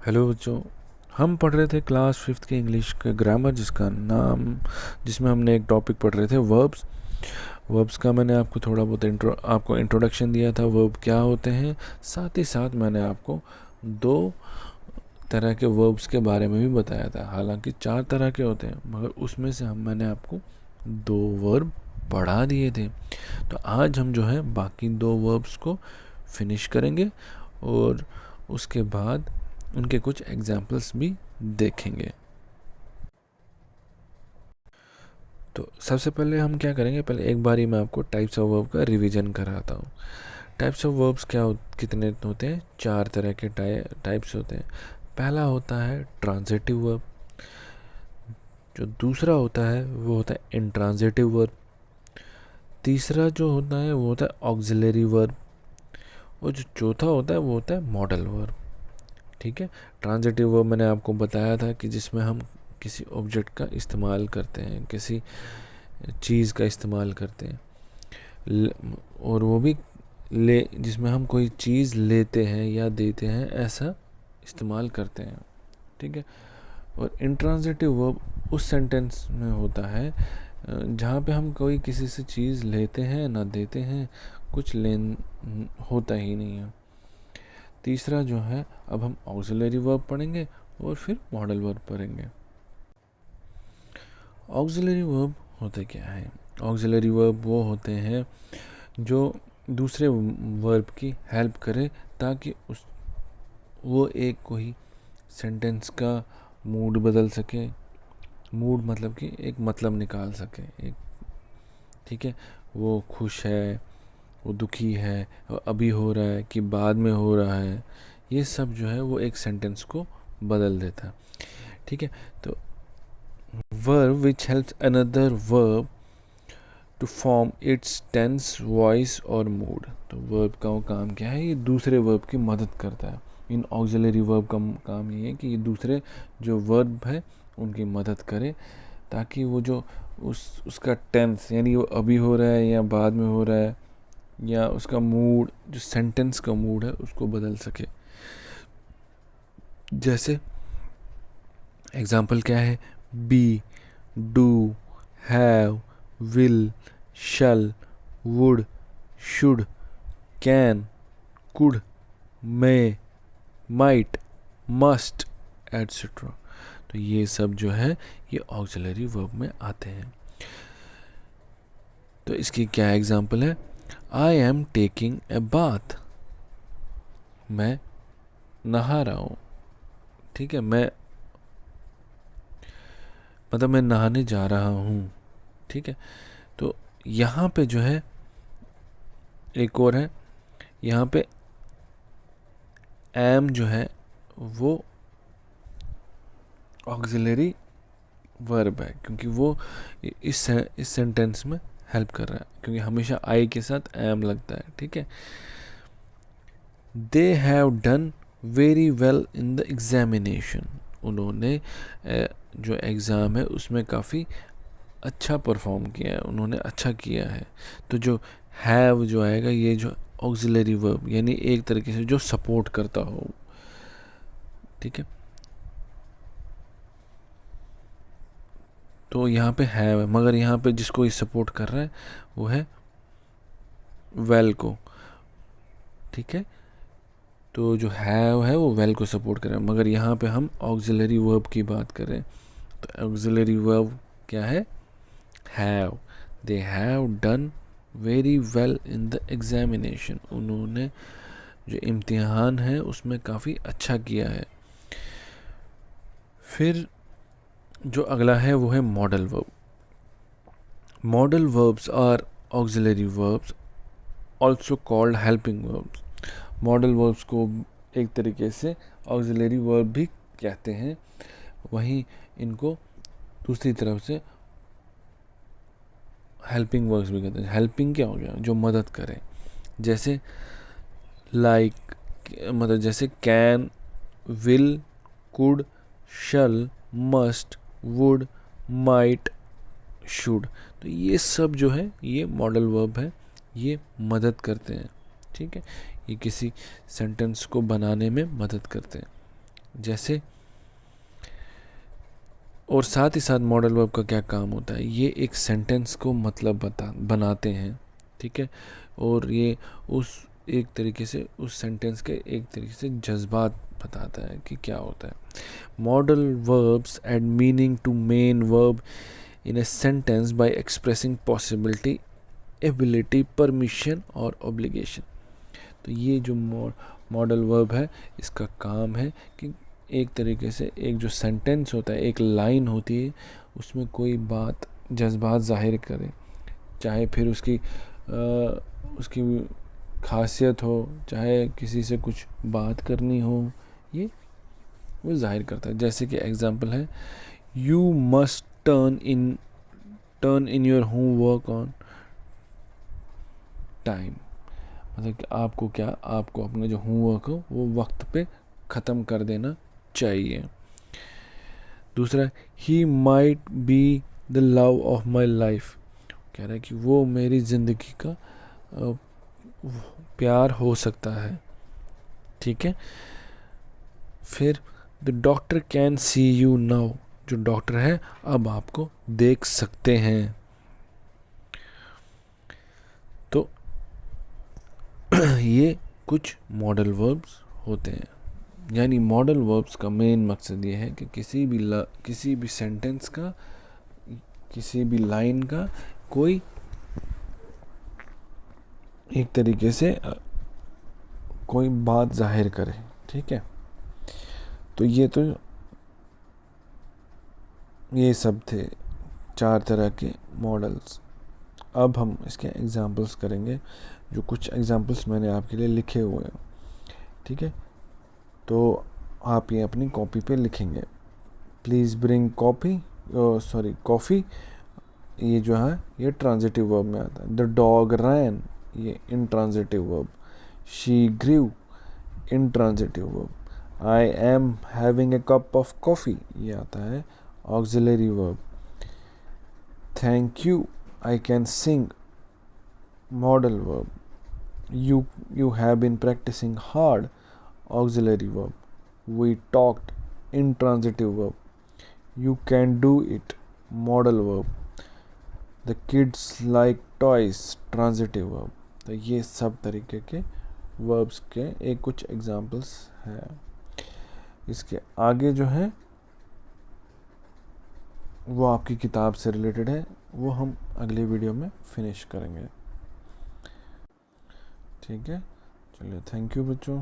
Hello बच्चों। हम पढ़ रहे थे क्लास फिफ्थ के इंग्लिश के ग्रामर जिसमें हमने एक टॉपिक पढ़ रहे थे वर्ब्स का मैंने आपको थोड़ा बहुत आपको इंट्रोडक्शन दिया था, वर्ब क्या होते हैं। साथ ही साथ मैंने आपको दो तरह के वर्ब्स के बारे में भी बताया था। हालांकि चार तरह के होते हैं, मगर उसमें से मैंने आपको दो वर्ब पढ़ा दिए थे। तो आज हम जो है बाकी दो वर्ब्स को फिनिश करेंगे और उसके बाद उनके कुछ एग्जाम्पल्स भी देखेंगे। तो सबसे पहले हम क्या करेंगे, पहले एक बारी मैं आपको टाइप्स ऑफ वर्ब का रिवीजन कराता हूँ। टाइप्स ऑफ वर्ब्स कितने होते हैं? चार तरह के टाइप्स होते हैं। पहला होता है ट्रांजिटिव वर्ब, जो दूसरा होता है वो होता है इंट्रांजिटिव वर्ब, तीसरा जो होता है वो होता है ऑक्सिलरी वर्ब, और जो चौथा होता है वो होता है मॉडल वर्ब। ठीक है। ट्रांजिटिव वर्ब मैंने आपको बताया था कि जिसमें हम किसी ऑब्जेक्ट का इस्तेमाल करते हैं, किसी चीज़ का इस्तेमाल करते हैं, और वो भी जिसमें हम कोई चीज़ लेते हैं या देते हैं, ऐसा इस्तेमाल करते हैं। ठीक है। और इंट्रांजिटिव वर्ब उस सेंटेंस में होता है जहाँ पे हम कोई किसी से चीज़ लेते हैं ना देते हैं, कुछ लेन होता ही नहीं है। तीसरा जो है, अब हम ऑक्सिलरी वर्ब पढ़ेंगे और फिर मॉडल वर्ब पढ़ेंगे। ऑक्सिलरी वर्ब होते क्या है? ऑक्सिलरी वर्ब वो होते हैं जो दूसरे वर्ब की हेल्प करे ताकि वो एक कोई सेंटेंस का मूड बदल सके। मूड मतलब कि एक मतलब निकाल सके एक। ठीक है। वो खुश है, वो दुखी है, वो अभी हो रहा है कि बाद में हो रहा है, ये सब जो है वो एक सेंटेंस को बदल देता है। ठीक है। तो verb which helps another verb to form its tense, voice और mood। तो verb का वो काम क्या है? ये दूसरे verb की मदद करता है। इन ऑक्सिलरी वर्ब का काम ये है कि ये दूसरे जो वर्ब है उनकी मदद करे, ताकि वो जो उसका टेंस, यानी वो अभी हो रहा है या बाद में हो रहा है, या उसका मूड, जो सेंटेंस का मूड है, उसको बदल सके। जैसे एग्जाम्पल क्या है? Be, do, have, will, shall, would, should, can, could, may, might, must, etcetera. तो ये सब जो है ये ऑक्सिलरी वर्ब में आते हैं। तो इसकी क्या एग्जाम्पल है? I am taking a bath, मैं नहा रहा हूँ। ठीक है। मैं मतलब मैं नहाने जा रहा हूँ। ठीक है। तो यहाँ पे जो है एक और है, यहाँ पे एम जो है वो ऑक्सिलरी वर्ब है, क्योंकि वो इस सेंटेंस में हेल्प कर रहा है, क्योंकि हमेशा आई के साथ एम लगता है। ठीक है। They have done very well in the examination, उन्होंने जो एग्ज़ाम है उसमें काफ़ी अच्छा परफॉर्म किया है, उन्होंने अच्छा किया है। तो जो हैव जो आएगा, ये जो ऑक्सिलरी वर्ब, यानी एक तरीके से जो सपोर्ट करता हो। ठीक है। तो यहाँ पे है, मगर यहाँ पे जिसको ये सपोर्ट कर रहा है वो है वेल को। ठीक है। तो जो है वो वेल को सपोर्ट कर रहा है, मगर यहाँ पे हम ऑक्सिलरी वर्ब की बात कर रहे हैं। तो ऑक्सिलरी वर्ब क्या है? Have. They have done very well in the examination, उन्होंने जो इम्तिहान है उसमें काफ़ी अच्छा किया है। फिर जो अगला है वो है modal verb. Modal verbs are auxiliary verbs also called helping verbs. Modal verbs को एक तरीके से ऑक्सिलरी वर्ब भी कहते हैं, वहीं इनको दूसरी तरफ से हेल्पिंग वर्ब्स भी कहते हैं। हेल्पिंग क्या हो गया? जो मदद करे। जैसे लाइक मतलब जैसे can, will, could, shall, must, would, might, should. तो ये सब जो है ये मॉडल वर्ब है, ये मदद करते हैं। ठीक है। ये किसी सेंटेंस को बनाने में मदद करते हैं। जैसे, और साथ ही साथ मॉडल वर्ब का क्या काम होता है, ये एक सेंटेंस को मतलब बनाते हैं, ठीक है, और ये उस एक तरीके से उस सेंटेंस के एक तरीके से जज्बात बताता है कि क्या होता है। Modal verbs add meaning to main verb in a sentence by expressing possibility, ability, permission और ऑब्लिगेशन। तो ये जो मॉडल वर्ब है, इसका काम है कि एक तरीके से एक जो सेंटेंस होता है, एक लाइन होती है, उसमें कोई बात, जज्बात ज़ाहिर करे, चाहे फिर उसकी खासियत हो, चाहे किसी से कुछ बात करनी हो, ये वो जाहिर करता है। जैसे कि एग्जांपल है, you must turn in your homework on time. मतलब कि आपको अपना जो होमवर्क हो वो वक्त पे ख़त्म कर देना चाहिए। दूसरा, he might be the love of my life. कह रहा है कि वो मेरी ज़िंदगी का प्यार हो सकता है, ठीक है। फिर the doctor can see you now. जो डॉक्टर है अब आपको देख सकते हैं। तो ये कुछ मॉडल वर्ब्स होते हैं। यानी मॉडल वर्ब्स का मेन मकसद ये है कि किसी भी सेंटेंस का, किसी भी लाइन का कोई एक तरीके से कोई बात जाहिर करे, ठीक है। तो ये सब थे 4 तरह के मॉडल्स। अब हम इसके एग्जांपल्स करेंगे, जो कुछ एग्जांपल्स मैंने आपके लिए लिखे हुए हैं, ठीक है। तो आप ये अपनी कॉपी पे लिखेंगे। प्लीज़ ब्रिंग कॉफ़ी, ये जो है ये ट्रांजिटिव वर्ब में आता है। द डॉग रैन, ये intransitive verb. She grieve, intransitive verb. I am having a cup of coffee, ये आता है auxiliary verb. Thank you, I can sing, modal verb. You have been practicing hard, auxiliary verb. We talked, intransitive verb. You can do it, modal verb. The kids like toys, transitive verb. तो ये सब तरीके के verbs के एक कुछ examples हैं। इसके आगे जो है वो आपकी किताब से रिलेटेड है, वो हम अगले वीडियो में फिनिश करेंगे, ठीक है। चलिए, थैंक यू बच्चों।